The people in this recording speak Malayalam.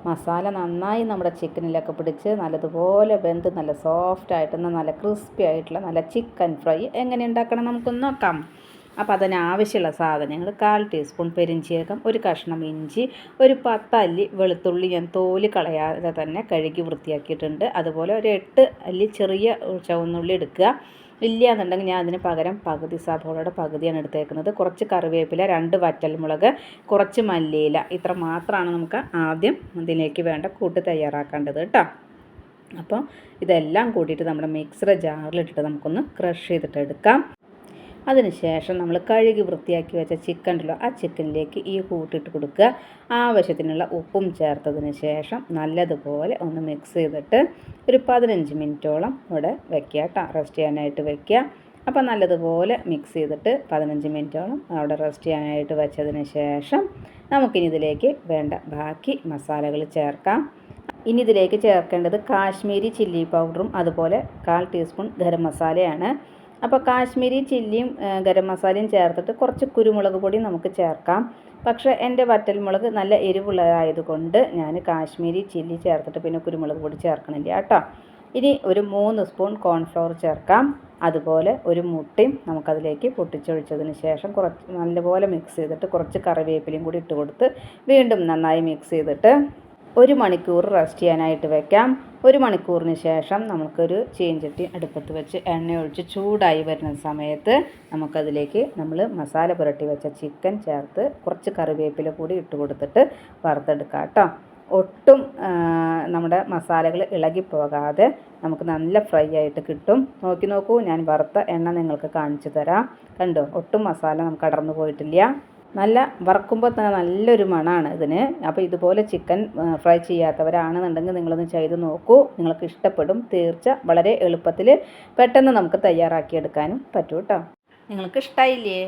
മസാല നന്നായി നമ്മുടെ ചിക്കനിലൊക്കെ പിടിച്ച് നല്ലതുപോലെ വെന്ത് നല്ല സോഫ്റ്റായിട്ട് നല്ല ക്രിസ്പി ആയിട്ടുള്ള നല്ല ചിക്കൻ ഫ്രൈ എങ്ങനെ ഉണ്ടാക്കണം നമുക്കൊന്ന് നോക്കാം. അപ്പോൾ അതിനാവശ്യമുള്ള സാധനങ്ങൾ 1/4 ടീസ്പൂൺ പെരിഞ്ചീരകം, ഒരു കഷ്ണം ഇഞ്ചി, ഒരു 10 അല്ലി വെളുത്തുള്ളി ഞാൻ തോല് കളയാതെ തന്നെ കഴുകി വൃത്തിയാക്കിയിട്ടുണ്ട്. അതുപോലെ ഒരു 8 അല്ലി ചെറിയ ചുവന്നുള്ളി എടുക്കുക. ഇല്ല എന്നുണ്ടെങ്കിൽ ഞാൻ അതിന് പകരം പകുതി സവോളയുടെ പകുതിയാണ് എടുത്തേക്കുന്നത്. കുറച്ച് കറിവേപ്പില, 2 വറ്റൽമുളക്, കുറച്ച് മല്ലിയില, ഇത്ര മാത്രമാണ് നമുക്ക് ആദ്യം ഇതിലേക്ക് വേണ്ട കൂട്ട് തയ്യാറാക്കേണ്ടത് കേട്ടോ. അപ്പോൾ ഇതെല്ലാം കൂട്ടിയിട്ട് നമ്മുടെ മിക്സർ ജാറിലിട്ടിട്ട് നമുക്കൊന്ന് ക്രഷ് ചെയ്തിട്ട് എടുക്കാം. അതിനുശേഷം നമ്മൾ കഴുകി വൃത്തിയാക്കി വെച്ച ചിക്കൻ ഉണ്ടല്ലോ, ആ ചിക്കനിലേക്ക് ഈ കൂട്ടിട്ട് കൊടുക്കുക. ആവശ്യത്തിനുള്ള ഉപ്പും ചേർത്തതിന് ശേഷം നല്ലതുപോലെ ഒന്ന് മിക്സ് ചെയ്തിട്ട് ഒരു 15 മിനിറ്റോളം ഇവിടെ വെക്കുക കേട്ടോ, റെസ്റ്റ് ചെയ്യാനായിട്ട് വെക്കുക. അപ്പോൾ നല്ലതുപോലെ മിക്സ് ചെയ്തിട്ട് 15 മിനിറ്റോളം അവിടെ റെസ്റ്റ് ചെയ്യാനായിട്ട് വെച്ചതിന് ശേഷം നമുക്കിനി ഇതിലേക്ക് വേണ്ട ബാക്കി മസാലകൾ ചേർക്കാം. ഇനി ഇതിലേക്ക് ചേർക്കേണ്ടത് കാശ്മീരി ചില്ലി പൗഡറും അതുപോലെ 1/4 ടീസ്പൂൺ ഗരം മസാലയാണ്. അപ്പോൾ കാശ്മീരി ചില്ലിയും ഗരം മസാലയും ചേർത്തിട്ട് കുറച്ച് കുരുമുളക് പൊടി നമുക്ക് ചേർക്കാം. പക്ഷേ എൻ്റെ വറ്റൽമുളക് നല്ല എരിവുള്ളതായതുകൊണ്ട് ഞാൻ കാശ്മീരി ചില്ലി ചേർത്തിട്ട് പിന്നെ കുരുമുളക് പൊടി ചേർക്കണില്ല കേട്ടോ. ഇനി ഒരു 3 സ്പൂൺ കോൺഫ്ലവർ ചേർക്കാം. അതുപോലെ ഒരു മുട്ടയും നമുക്കതിലേക്ക് പൊട്ടിച്ചൊഴിച്ചതിന് ശേഷം കുറച്ച് നല്ലപോലെ മിക്സ് ചെയ്തിട്ട് കുറച്ച് കറിവേപ്പിലയും കൂടി ഇട്ട് കൊടുത്ത് വീണ്ടും നന്നായി മിക്സ് ചെയ്തിട്ട് 1 മണിക്കൂർ റെസ്റ്റ് ചെയ്യാനായിട്ട് വെക്കാം. 1 മണിക്കൂറിന് ശേഷം നമുക്കൊരു ചീഞ്ചട്ടി അടുപ്പത്ത് വെച്ച് എണ്ണ ഒഴിച്ച് ചൂടായി വരുന്ന സമയത്ത് നമുക്കതിലേക്ക് നമ്മൾ മസാല പുരട്ടി വെച്ച ചിക്കൻ ചേർത്ത് കുറച്ച് കറിവേപ്പില കൂടി ഇട്ട് കൊടുത്തിട്ട് വറുത്തെടുക്കാം കേട്ടോ. ഒട്ടും നമ്മുടെ മസാലകൾ ഇളകിപ്പോകാതെ നമുക്ക് നല്ല ഫ്രൈ ആയിട്ട് കിട്ടും. നോക്കൂ, ഞാൻ വറുത്ത എണ്ണ നിങ്ങൾക്ക് കാണിച്ചു തരാം. കണ്ടോ, ഒട്ടും മസാല നമുക്ക് അടർന്നു പോയിട്ടില്ല. നല്ല വറക്കുമ്പോൾ തന്നെ നല്ലൊരു മണമാണ് ഇതിന്. അപ്പോൾ ഇതുപോലെ ചിക്കൻ ഫ്രൈ ചെയ്യാത്തവരാണെന്നുണ്ടെങ്കിൽ നിങ്ങളൊന്ന് ചെയ്ത് നോക്കൂ, നിങ്ങൾക്ക് ഇഷ്ടപ്പെടും തീർച്ച. വളരെ എളുപ്പത്തിൽ പെട്ടെന്ന് നമുക്ക് തയ്യാറാക്കിയെടുക്കാനും പറ്റും കേട്ടോ. നിങ്ങൾക്ക് ഇഷ്ടമായില്ലേ?